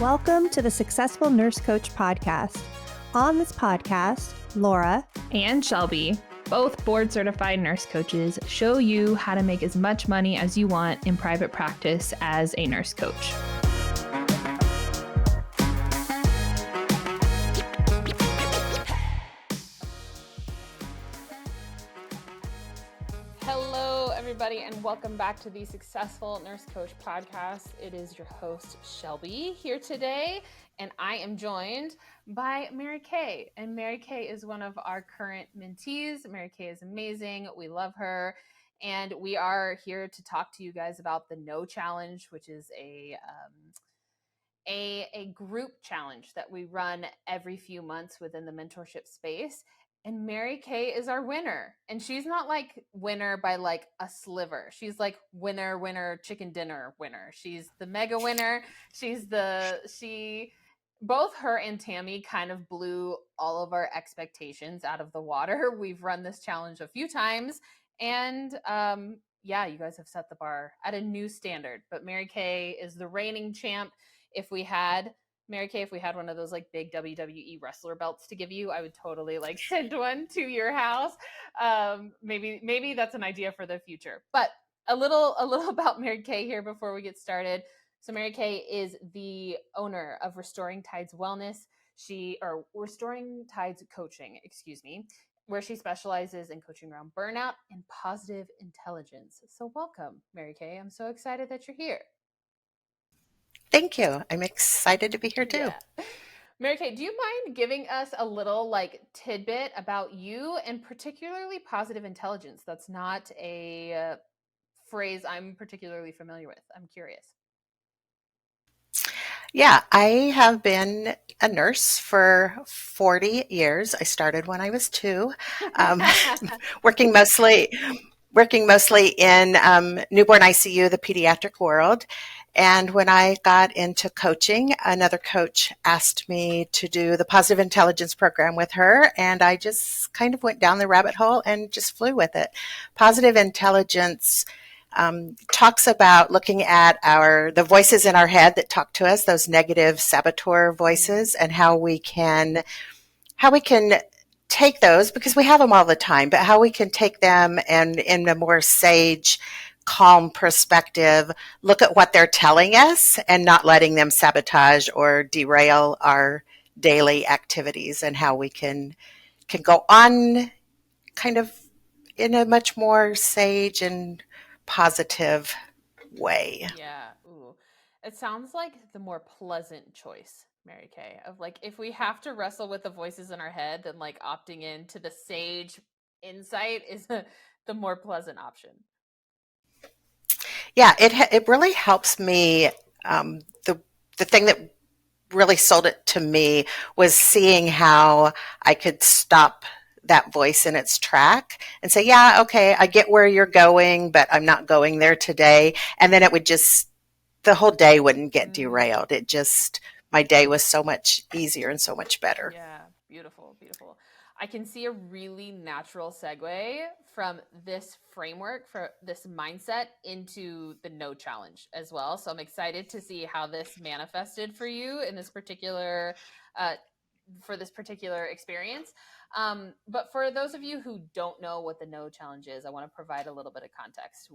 Welcome to the Successful Nurse Coach podcast. On this podcast, Laura and Shelby, both board-certified nurse coaches, show you how to make as much money as you want in private practice as a nurse coach. Hello, everybody, and welcome back to the Successful Nurse Coach podcast. It is your host, Shelby, here today, and I am joined by Mary Kay. And Mary Kay is one of our current mentees. Mary Kay is amazing. We love her. And we are here to talk to you guys about the No Challenge, which is a group challenge that we run every few months within the mentorship space. And Mary Kay is our winner. And she's not like winner by like a sliver. She's like winner, chicken dinner winner. She's the mega winner. Both her and Tammy kind of blew all of our expectations out of the water. We've run this challenge a few times. And you guys have set the bar at a new standard. But Mary Kay is the reigning champ. If we had one of those like big WWE wrestler belts to give you, I would totally like send one to your house. Maybe that's an idea for the future. But a little about Mary Kay here before we get started. So Mary Kay is the owner of Restoring Tides Wellness. Restoring Tides Coaching, where she specializes in coaching around burnout and positive intelligence. So welcome, Mary Kay. I'm so excited that you're here. Thank you. I'm excited to be here too. Yeah. Mary Kay, do you mind giving us a little like tidbit about you and particularly positive intelligence? That's not a phrase I'm particularly familiar with. I'm curious. Yeah, I have been a nurse for 40 years. I started when I was 2, working mostly in newborn ICU, the pediatric world. And when I got into coaching, another coach asked me to do the positive intelligence program with her, and I just kind of went down the rabbit hole and just flew with it. Positive intelligence talks about looking at the voices in our head that talk to us, those negative saboteur voices, and how we can take those, because we have them all the time, but how we can take them and in a more sage, calm perspective, look at what they're telling us and not letting them sabotage or derail our daily activities, and how we can go on kind of in a much more sage and positive way. Yeah. Ooh. It sounds like the more pleasant choice, Mary Kay, of like, if we have to wrestle with the voices in our head, then like opting into the sage insight is the more pleasant option. Yeah, it really helps me. The thing that really sold it to me was seeing how I could stop that voice in its track and say, yeah, okay, I get where you're going, but I'm not going there today. And then the whole day wouldn't get derailed. My day was so much easier and so much better. Yeah, beautiful, beautiful. I can see a really natural segue from this framework, for this mindset, into the No Challenge as well. So I'm excited to see how this manifested for you in this particular, for this particular experience. But for those of you who don't know what the No Challenge is, I want to provide a little bit of context.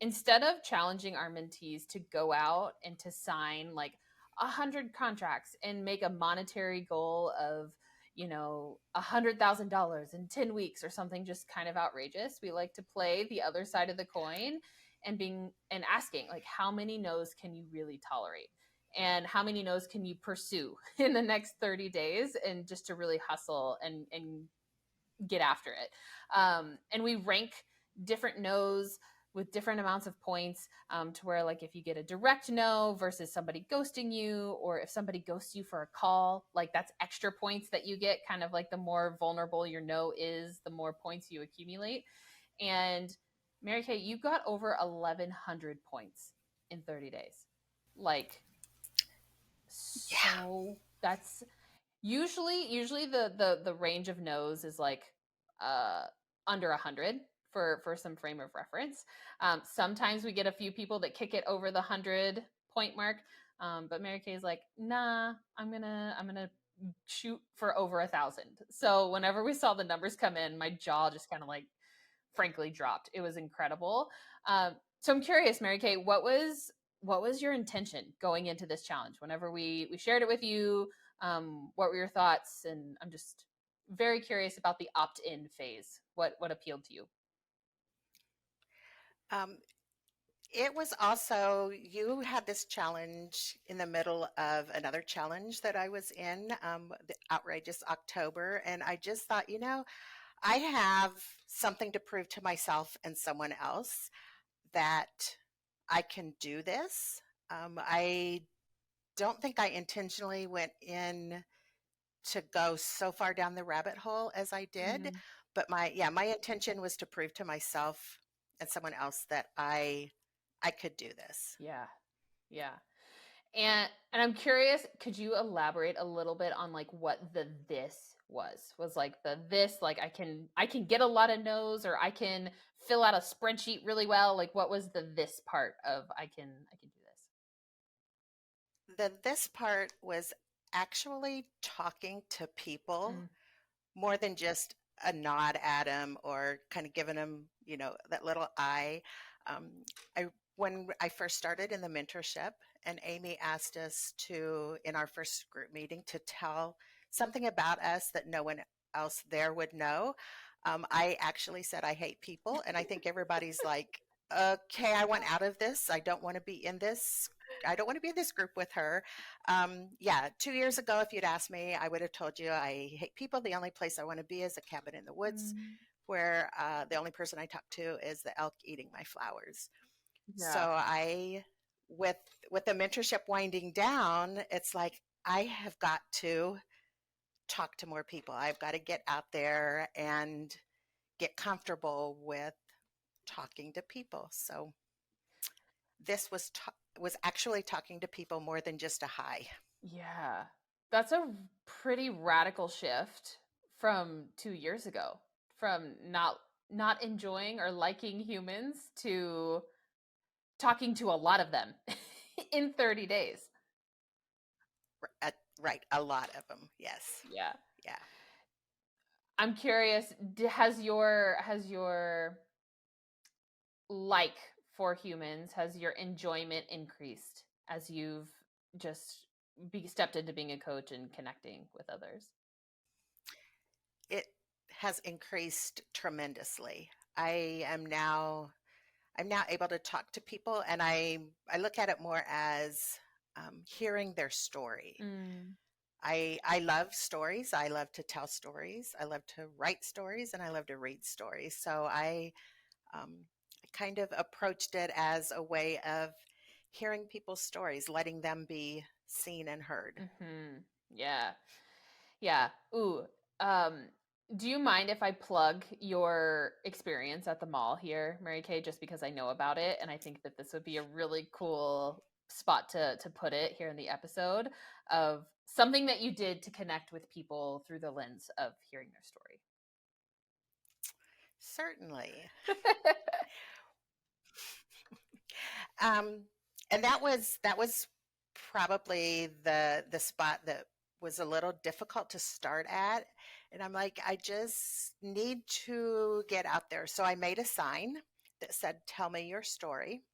Instead of challenging our mentees to go out and to sign like 100 contracts and make a monetary goal of, $100,000 in 10 weeks or something just kind of outrageous, we like to play the other side of the coin and asking, like, how many no's can you really tolerate? And how many no's can you pursue in the next 30 days, and just to really hustle and get after it. And we rank different no's with different amounts of points, to where, like, if you get a direct no versus somebody ghosting you, or if somebody ghosts you for a call, like, that's extra points that you get. Kind of like the more vulnerable your no is, the more points you accumulate. And Mary Kay, you got over 1,100 points in 30 days. Like, so that's usually the range of no's is like under 100 for some frame of reference. Sometimes we get a few people that kick it over the 100 point mark. But Mary Kay's like, nah, I'm gonna shoot for over 1,000. So whenever we saw the numbers come in, my jaw just kind of like frankly dropped. It was incredible. So I'm curious, Mary Kay, what was your intention going into this challenge? Whenever we shared it with you, what were your thoughts? And I'm just very curious about the opt-in phase. What appealed to you? Um, it was also, you had this challenge in the middle of another challenge that I was in, the Outrageous October. And I just thought, I have something to prove to myself and someone else that I can do this. I don't think I intentionally went in to go so far down the rabbit hole as I did, Mhm. but my intention was to prove to myself and someone else that I could do this. Yeah. Yeah. And I'm curious, could you elaborate a little bit on like what the this was? Was like the this like I can get a lot of no's, or I can fill out a spreadsheet really well. Like what was the this part of I can do this? This part was actually talking to people Mm, more than just a nod at them or kind of giving them, that little eye. Um, I when I first started in the mentorship, and Amy asked us to, in our first group meeting, to tell something about us that no one else there would know. I actually said I hate people, and I think everybody's like, "Okay, I want out of this. I don't want to be in this. I don't want to be in this group with her." Yeah, 2 years ago, if you'd asked me, I would have told you I hate people. The only place I want to be is a cabin in the woods mm, where the only person I talk to is the elk eating my flowers. So yeah. with the mentorship winding down, it's like I have got to talk to more people. I've got to get out there and get comfortable with talking to people. So this was actually talking to people more than just a hi. Yeah. That's a pretty radical shift from 2 years ago. From not enjoying or liking humans to talking to a lot of them in 30 days. Right, a lot of them. Yes. Yeah. Yeah. I'm curious, has your like for humans, has your enjoyment increased as you've just stepped into being a coach and connecting with others? It has increased tremendously. I'm now able to talk to people, and I look at it more as hearing their story. Mm, I love stories. I love to tell stories. I love to write stories, and I love to read stories. So um, I kind of approached it as a way of hearing people's stories, letting them be seen and heard. hmm. Yeah. Yeah. Ooh. Um, do you mind if I plug your experience at the mall here, Mary Kay, just because I know about it and I think that this would be a really cool spot to put it here in the episode of something that you did to connect with people through the lens of hearing their story. Certainly. Um, and that was probably the spot that was a little difficult to start at. And I'm like, I just need to get out there. So I made a sign that said, "Tell me your story."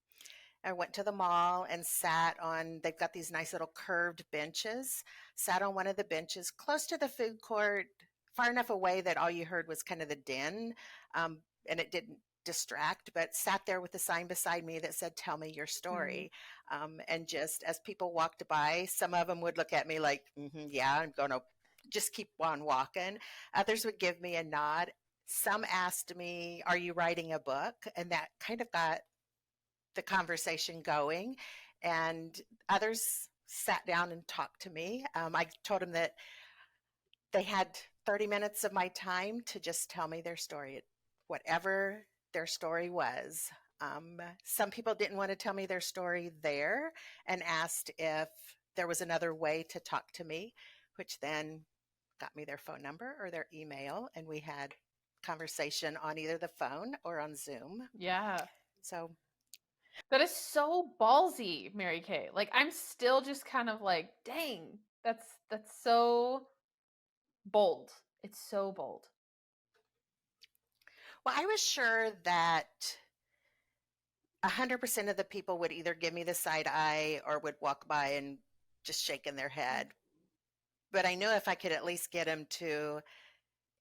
I went to the mall and sat on, they've got these nice little curved benches, sat on one of the benches close to the food court, far enough away that all you heard was kind of the din. Um, and it didn't distract, but sat there with a sign beside me that said, "Tell me your Mm, story." And just as people walked by, some of them would look at me like, "Yeah, I'm going to just keep on walking." Others would give me a nod. Some asked me, "Are you writing a book?" And that kind of got the conversation going. And others sat down and talked to me. I told them that they had 30 minutes of my time to just tell me their story, whatever their story was. Some people didn't want to tell me their story there and asked if there was another way to talk to me, which then got me their phone number or their email, and we had conversation on either the phone or on Zoom. yeah. So That is so ballsy, Mary Kay. Like I'm still just kind of like, dang, that's so bold. It's so bold. Well, I was sure that 100% of the people would either give me the side eye or would walk by and just shaking their head. But I knew if I could at least get them to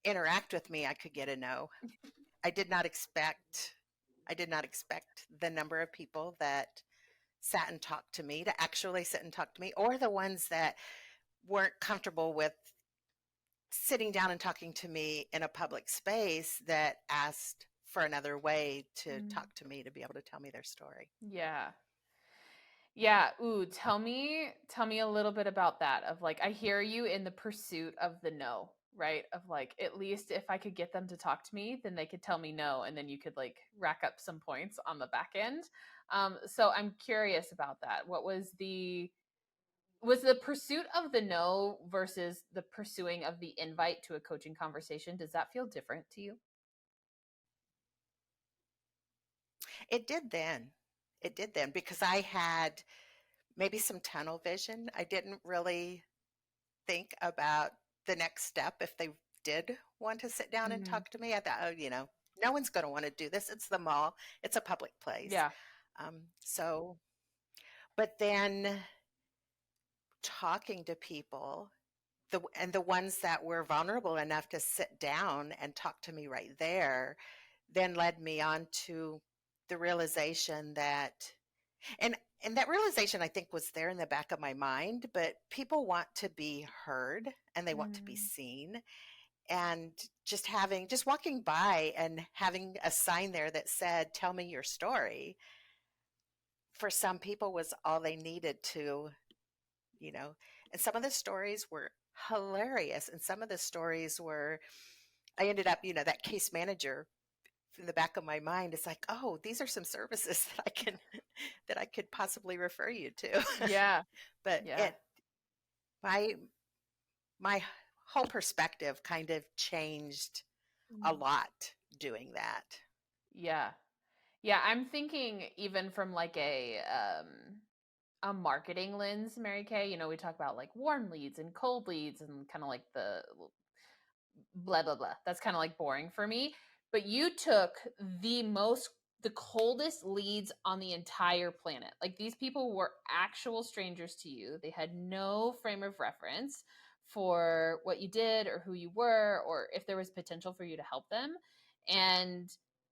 interact with me, I could get a no. I did not expect I did not expect the number of people that sat and talked to me to actually sit and talk to me, or the ones that weren't comfortable with sitting down and talking to me in a public space that asked for another way to Mm. talk to me to be able to tell me their story. Yeah. Yeah. Ooh, tell me a little bit about that. Of like, I hear you in the pursuit of the no, right? Of like, at least if I could get them to talk to me, then they could tell me no, and then you could like rack up some points on the back end. So I'm curious about that. What was the pursuit of the no versus the pursuing of the invite to a coaching conversation? Does that feel different to you? It did then. It did then because I had maybe some tunnel vision. I didn't really think about the next step if they did want to sit down and Mm, talk to me. I thought, oh, no one's going to want to do this. It's the mall, it's a public place. yeah. So, but then talking to people, the ones that were vulnerable enough to sit down and talk to me right there, then led me on to the realization that, and and that realization I think was there in the back of my mind, but people want to be heard and they want to be Mm, seen. And just walking by and having a sign there that said, "Tell me your story," for some people was all they needed to, you know. And some of the stories were hilarious, and some of the stories were, I ended up, that case manager in the back of my mind is like, oh, these are some services that I can that I could possibly refer you to. yeah. But Yeah. my my whole perspective kind of changed a Mm. lot doing that. Yeah. Yeah, I'm thinking even from like a marketing lens, Mary Kay. You know, we talk about like warm leads and cold leads and kind of like the blah blah blah. That's kind of like boring for me. But you took the coldest leads on the entire planet. Like these people were actual strangers to you. They had no frame of reference for what you did or who you were or if there was potential for you to help them. And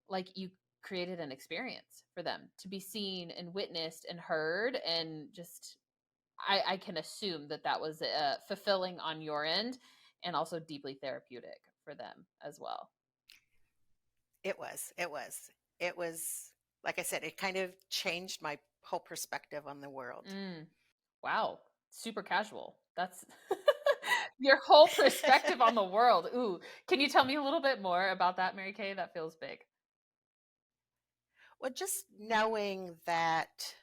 like you created an experience for them to be seen and witnessed and heard and just I can assume that that was fulfilling on your end and also deeply therapeutic for them as well. It was like I said, it kind of changed my whole perspective on the world. Mm, wow, super casual. That's your whole perspective on the world. Ooh, can you tell me a little bit more about that, Mary Kay? That feels big. Well, just knowing that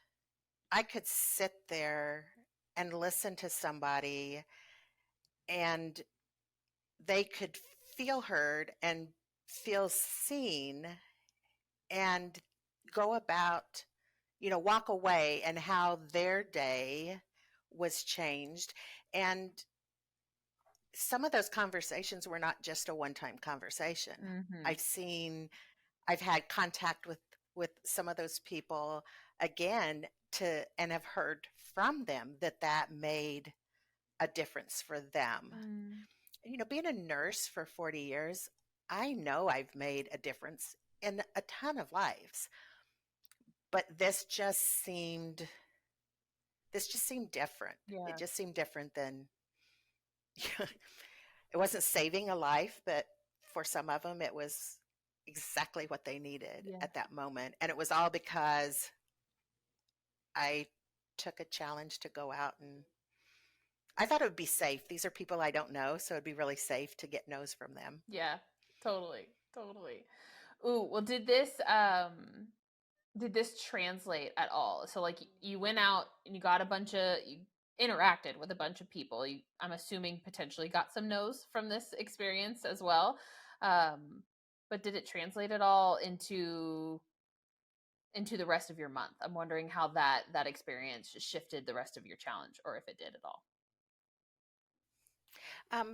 I could sit there and listen to somebody and they could feel heard and feel seen and go about, walk away, and how their day was changed. And some of those conversations were not just a one-time conversation. Mm-hmm. I've had contact with some of those people again, and have heard from them that made a difference for them. Mm, Being a nurse for 40 years, I know I've made a difference in a ton of lives, but this just seemed different. It yeah, just seemed different than it wasn't saving a life, but for some of them it was exactly what they needed yeah, at that moment. And it was all because I took a challenge to go out, and I thought it would be safe. These are people I don't know, so it'd be really safe to get no's from them. yeah. Totally, totally. Ooh, well, did this translate at all? So like you went out and you interacted with a bunch of people. I'm assuming potentially got some no's from this experience as well. Um, but did it translate at all into into the rest of your month? I'm wondering how that experience shifted the rest of your challenge, or if it did at all.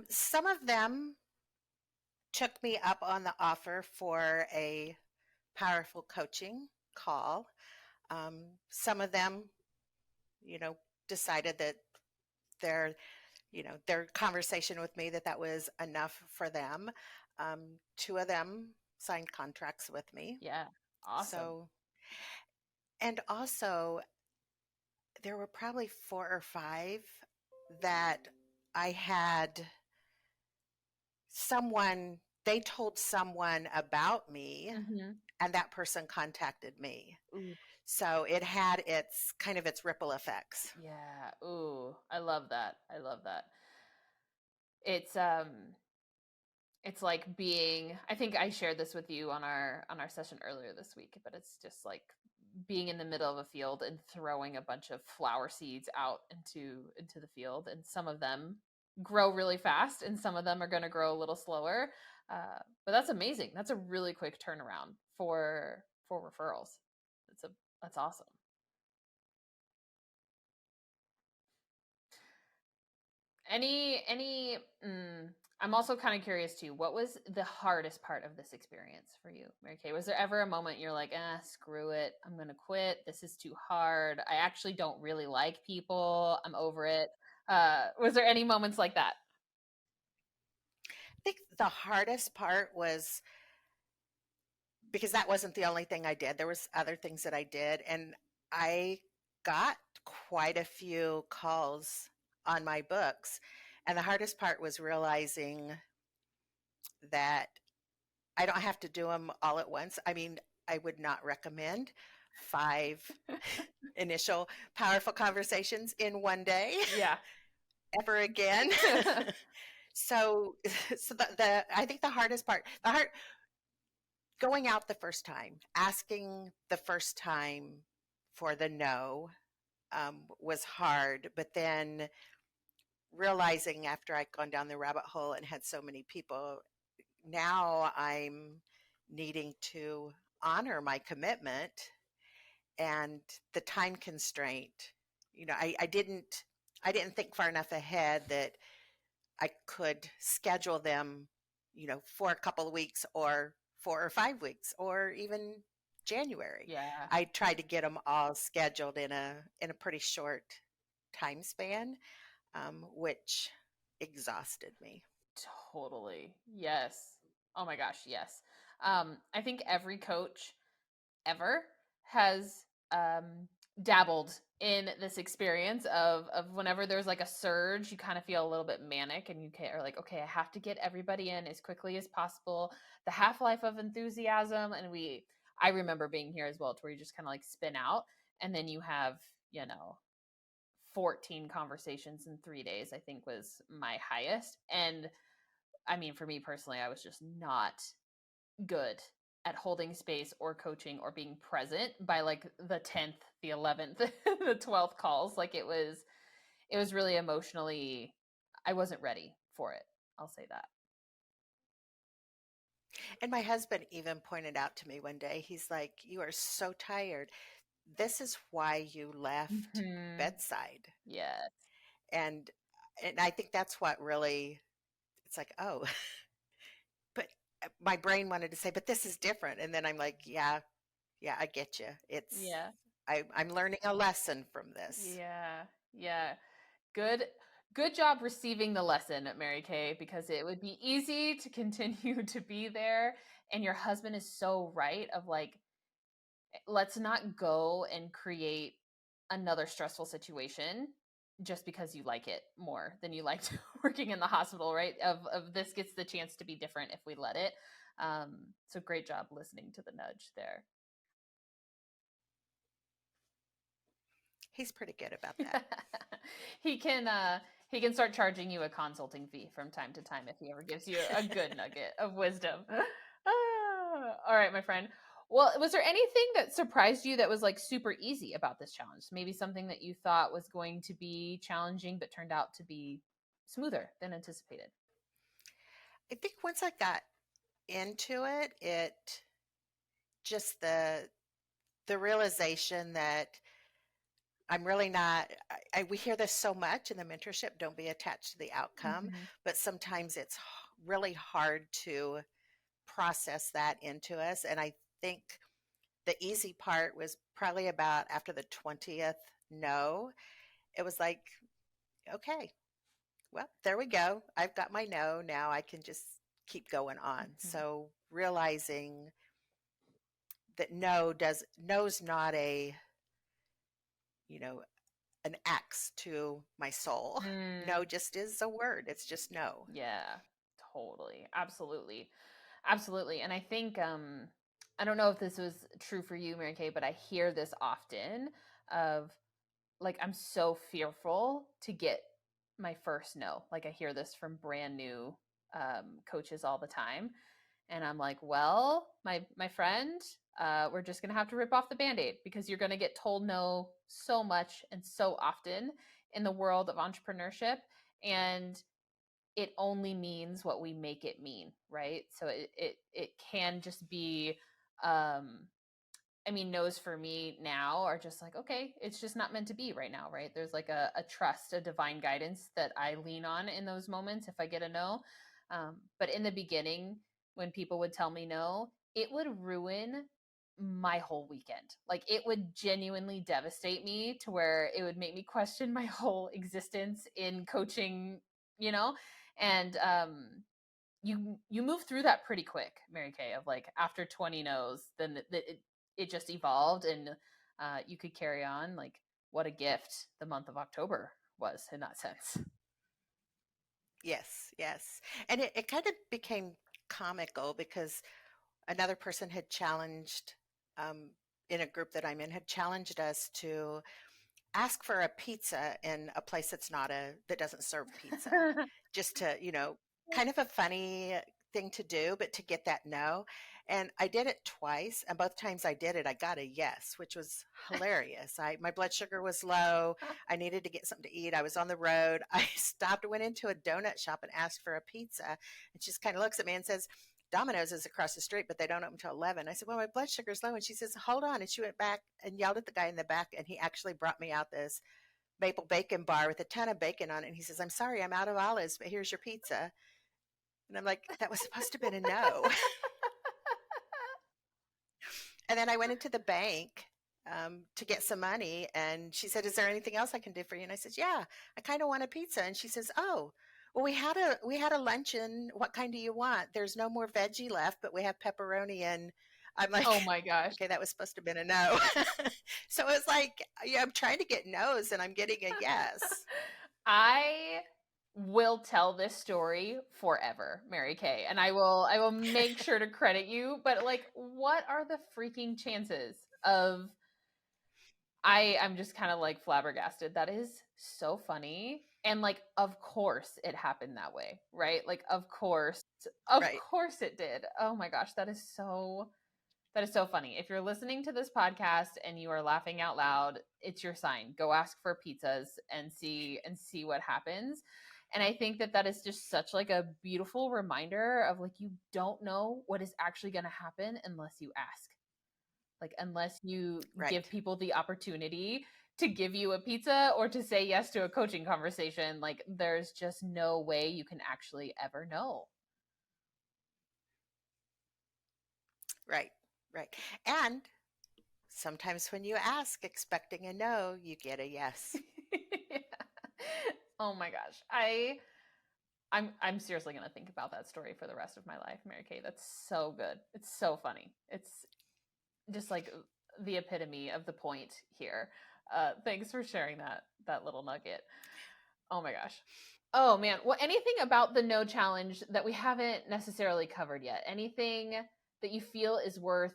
Some of them took me up on the offer for a powerful coaching call. Some of them, you know, decided that their, their conversation with me, that was enough for them. Two of them signed contracts with me. Yeah. Awesome. So, and also there were probably 4 or 5 that I had someone, they told someone about me, Mm-hmm. and that person contacted me. Ooh. So it had its kind of its ripple effects. Yeah. Ooh, I love that. I love that. It's it's like being, I think I shared this with you on our session earlier this week, but it's just like being in the middle of a field and throwing a bunch of flower seeds out into the field, and some of them grow really fast and some of them are going to grow a little slower. But that's amazing. That's a really quick turnaround for referrals. That's awesome. Any I'm also kind of curious too, what was the hardest part of this experience for you, Mary Kay? Was there ever a moment you're like, screw it, I'm gonna quit, this is too hard, I actually don't really like people, I'm over it? Was there any moments like that? I think the hardest part was because that wasn't the only thing I did. There was other things that I did, and I got quite a few calls on my books. And the hardest part was realizing that I don't have to do them all at once. I mean, I would not recommend 5 initial powerful conversations in one day Yeah. ever again. So, the I think the hardest part, going out the first time, asking the first time for the no, was hard. But then realizing after I'd gone down the rabbit hole and had so many people, now I'm needing to honor my commitment and the time constraint. I didn't think far enough ahead that I could schedule them, for a couple of weeks or 4 or 5 weeks or even January. Yeah. I tried to get them all scheduled in a pretty short time span, which exhausted me. Totally. Yes. Oh my gosh, yes. I think every coach ever has dabbled in this experience of whenever there's like a surge, you kind of feel a little bit manic, and are like, okay, I have to get everybody in as quickly as possible. The half-life of enthusiasm, and I remember being here as well, to where you just kind of like spin out, and then you have, 14 conversations in 3 days, I think was my highest. And I mean, for me personally, I was just not good at holding space or coaching or being present by like the 10th, the 11th, the 12th calls. Like it was really emotionally, I wasn't ready for it. I'll say that. And my husband even pointed out to me one day, he's like, "You are so tired. This is why you left Mm-hmm. bedside." Yes. And and I think that's what really, it's like, oh, but my brain wanted to say, but this is different. And then I'm like, yeah, yeah, I get you. Yeah. I'm learning a lesson from this. Yeah. Yeah. Good job receiving the lesson, Mary Kay, because it would be easy to continue to be there. And your husband is so right, of like, let's not go and create another stressful situation just because you like it more than you liked working in the hospital, right? Of this gets the chance to be different if we let it. So great job listening to the nudge there. He's pretty good about that. he can he can start charging you a consulting fee from time to time if he ever gives you a good nugget of wisdom. All right, my friend. Well, was there anything that surprised you that was like super easy about this challenge? Maybe something that you thought was going to be challenging but turned out to be smoother than anticipated? I think once I got into it, it just the realization that I'm really not, we hear this so much in the mentorship, don't be attached to the outcome, Mhm. but sometimes it's really hard to process that into us. And I think the easy part was probably about after the 20th no. It was like, okay, well, there we go. I've got my no. Now I can just keep going on. Mhm. So realizing that no's not a, you know, an axe to my soul. Mm. No just is a word. It's just no. Yeah, totally. Absolutely. Absolutely. And I think I don't know if this was true for you, Mary Kay, but I hear this often of like I'm so fearful to get my first no. Like I hear this from brand new coaches all the time. And I'm like, well, my friend, we're just gonna have to rip off the band-aid because you're gonna get told no so much and so often in the world of entrepreneurship. And it only means what we make it mean, right? So it can just be um I mean, no's for me now are just like, okay, it's just not meant to be right now, right? There's like a trust, a divine guidance that I lean on in those moments if I get a no. But in the beginning, when people would tell me no, it would ruin my whole weekend. Like it would genuinely devastate me to where it would make me question my whole existence in coaching, you know? And you move through that pretty quick, Mary Kay, of like after 20 no's, then it just evolved and you could carry on. Like what a gift the month of October was in that sense. Yes, yes. And it kind of became comical because another person had challenged, um, in a group that I'm in, had challenged us to ask for a pizza in a place that doesn't serve pizza, just to, kind of a funny thing to do, but to get that no. And I did it twice, and both times I did it, I got a yes, which was hilarious. My blood sugar was low. I needed to get something to eat. I was on the road. I stopped, went into a donut shop and asked for a pizza. And she just kind of looks at me and says, Domino's is across the street, but they don't open until 11. I said, well, my blood sugar's low. And she says, hold on. And she went back and yelled at the guy in the back. And he actually brought me out this maple bacon bar with a ton of bacon on it. And he says, I'm sorry, I'm out of olives, but here's your pizza. And I'm like, that was supposed to have been a no. And then I went into the bank to get some money. And she said, is there anything else I can do for you? And I said, yeah, I kind of want a pizza. And she says, oh, well, we had a luncheon. What kind do you want? There's no more veggie left, but we have pepperoni. And I'm like, Oh my gosh. okay, that was supposed to have been a no. So it was like, yeah, I'm trying to get no's and I'm getting a yes. I will tell this story forever, Mary Kay, and I will make sure to credit you, but like what are the freaking chances of I'm just kind of like flabbergasted. That is so funny. And like of course it happened that way, right? Like of course. Of Right. course it did. Oh my gosh, that is so funny. If you're listening to this podcast and you are laughing out loud, it's your sign. Go ask for pizzas and see what happens. And I think that that is just such like a beautiful reminder of like you don't know what is actually going to happen unless you ask. Like unless you give Right. people the opportunity to give you a pizza or to say yes to a coaching conversation, like there's just no way you can actually ever know. Right. Right. And sometimes when you ask expecting a no, you get a yes. Yeah. Oh my gosh. I'm seriously gonna think about that story for the rest of my life, Mary Kay. That's so good. It's so funny. It's just like the epitome of the point here. Thanks for sharing that little nugget. Oh my gosh. Oh man. Well, anything about the no challenge that we haven't necessarily covered yet? Anything that you feel is worth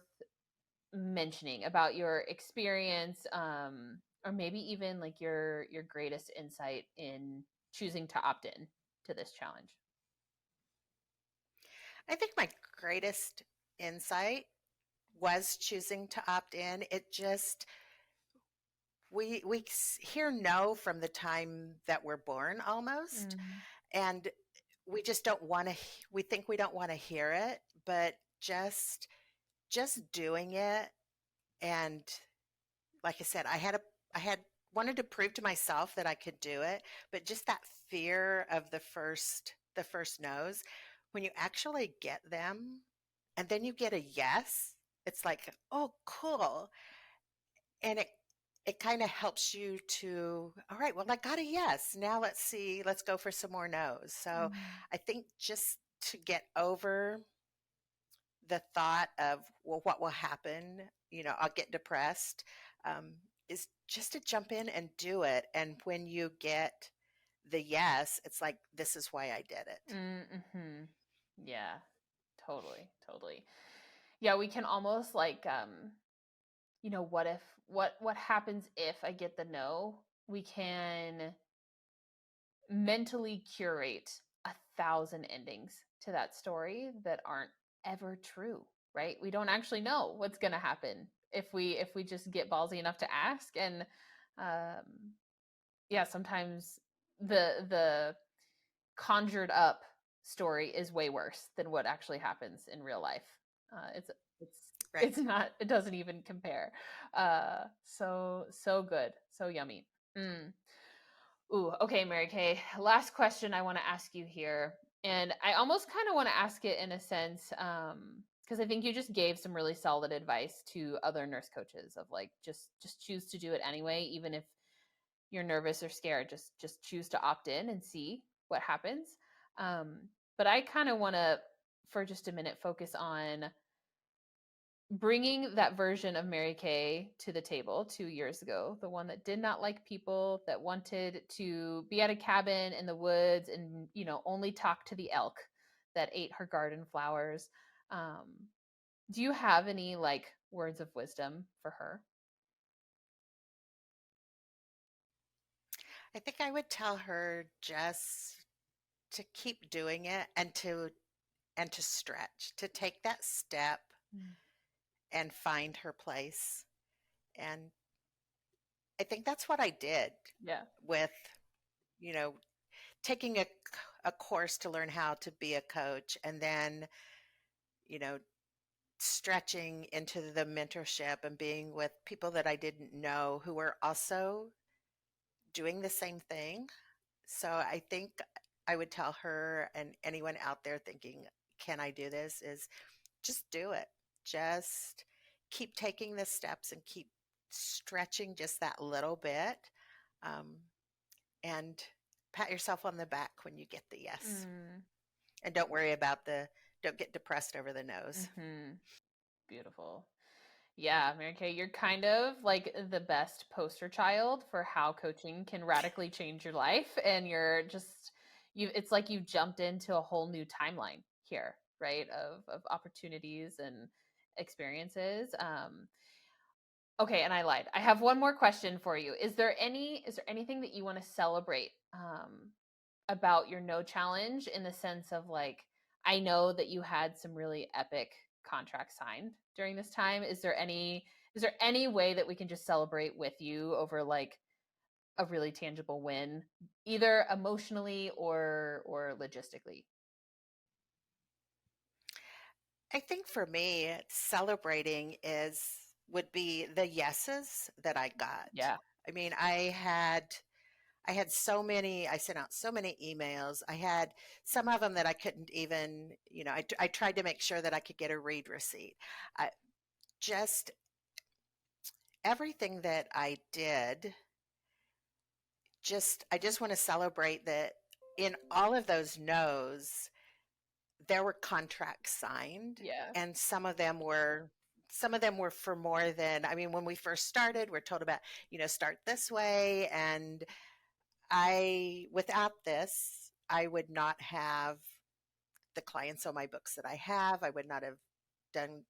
mentioning about your experience, or maybe even like your greatest insight in choosing to opt in to this challenge? I think my greatest insight was choosing to opt in. It just we hear no from the time that we're born almost, Mm. and we just don't want to. We think we don't want to hear it, but just doing it And like I said, I had wanted to prove to myself that I could do it, but just that fear of the first no's, when you actually get them and then you get a yes, it's like, oh, cool. And it kind of helps you to, all right, well, I got a yes. Now let's see, let's go for some more no's. So I think just to get over the thought of, well, what will happen? I'll get depressed, is just to jump in and do it. And when you get the yes, it's like, this is why I did it. Mm-hmm. Yeah, totally, totally. Yeah, we can almost like, what happens if I get the no? We can mentally curate 1,000 endings to that story that aren't ever true, right? We don't actually know what's going to happen if we just get ballsy enough to ask. And yeah, sometimes the conjured up story is way worse than what actually happens in real life. It's Right. it's not, it doesn't even compare. So good, so yummy. Ooh, okay, Mary Kay. Last question I want to ask you here. And I almost kind of want to ask it in a sense, because I think you just gave some really solid advice to other nurse coaches of like, just choose to do it anyway, even if you're nervous or scared. Just choose to opt in and see what happens. But I kind of want to, for just a minute, focus on bringing that version of Mary Kay to the table 2 years ago, the one that did not like people, that wanted to be at a cabin in the woods and, only talk to the elk that ate her garden flowers. Do you have any like words of wisdom for her? I think I would tell her just to keep doing it and to stretch, to take that step and find her place. And I think that's what I did Yeah. with, you know, taking a course to learn how to be a coach, and then, you know, stretching into the mentorship and being with people that I didn't know who were also doing the same thing. So I think I would tell her and anyone out there thinking, can I do this? Is just do it. Just keep taking the steps and keep stretching just that little bit. Um, and pat yourself on the back when you get the yes. And don't worry about don't get depressed over the no's. Beautiful. Yeah, Mary Kay, you're kind of like the best poster child for how coaching can radically change your life. And it's like you jumped into a whole new timeline here, right? Of opportunities and experiences. Okay, and I lied. I have one more question for you. Is there anything that you want to celebrate about your no challenge, in the sense of like, I know that you had some really epic contracts signed during this time. Is there any way that we can just celebrate with you over like a really tangible win, either emotionally or logistically? I think for me, celebrating would be the yeses that I got. Yeah. I mean, I had so many, I sent out so many emails. I had some of them that I couldn't even, I tried to make sure that I could get a read receipt. I, just everything that I did, I just want to celebrate that in all of those no's, there were contracts signed, Yeah. and some of them were for more than, I mean, when we first started, we're told about, start this way. And without this, I would not have the clients on my books that I have. I would not have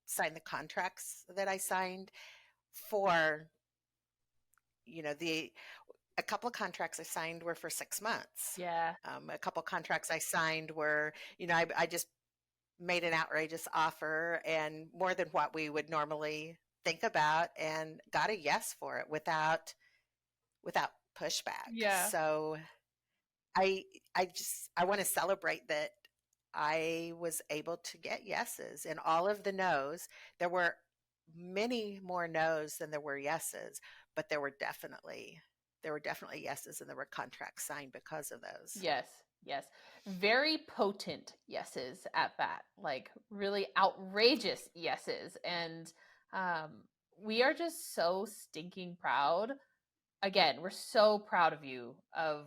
signed the contracts that I signed for, a couple of contracts I signed were for 6 months. Yeah. A couple of contracts I signed were, I just made an outrageous offer and more than what we would normally think about, and got a yes for it without pushback. Yeah. So I I want to celebrate that I was able to get yeses and all of the no's. There were many more no's than there were yeses, but there were definitely yeses, and there were contracts signed because of those. Yes, yes. Very potent yeses at that, like really outrageous yeses. And we are just so stinking proud. Again, we're so proud of you, of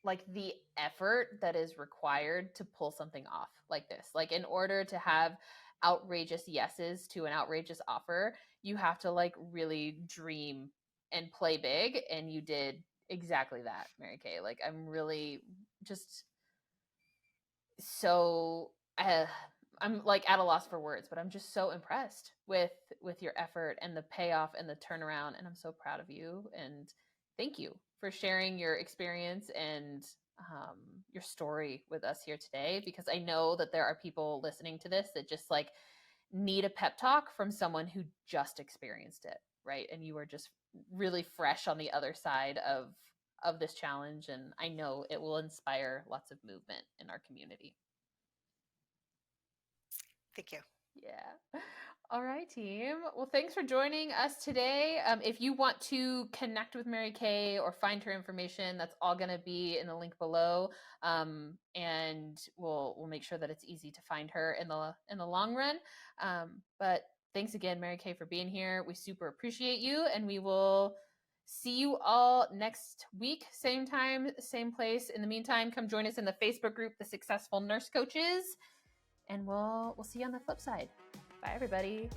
like the effort that is required to pull something off like this. Like, in order to have outrageous yeses to an outrageous offer, you have to like really dream and play big. And you did exactly that, Mary Kay. Like, I'm really just so I'm like at a loss for words, but I'm just so impressed with your effort and the payoff and the turnaround, and I'm so proud of you. And thank you for sharing your experience and your story with us here today, because I know that there are people listening to this that just like need a pep talk from someone who just experienced it, right? And you are just really fresh on the other side of this challenge, and I know it will inspire lots of movement in our community. Thank you. Yeah. All right, team. Well, thanks for joining us today. If you want to connect with Mary Kay or find her information, that's all going to be in the link below, and we'll make sure that it's easy to find her in the long run. But thanks again, Mary Kay, for being here. We super appreciate you, and we will see you all next week, same time, same place. In the meantime, come join us in the Facebook group, The Successful Nurse Coaches. And we'll see you on the flip side. Bye, everybody.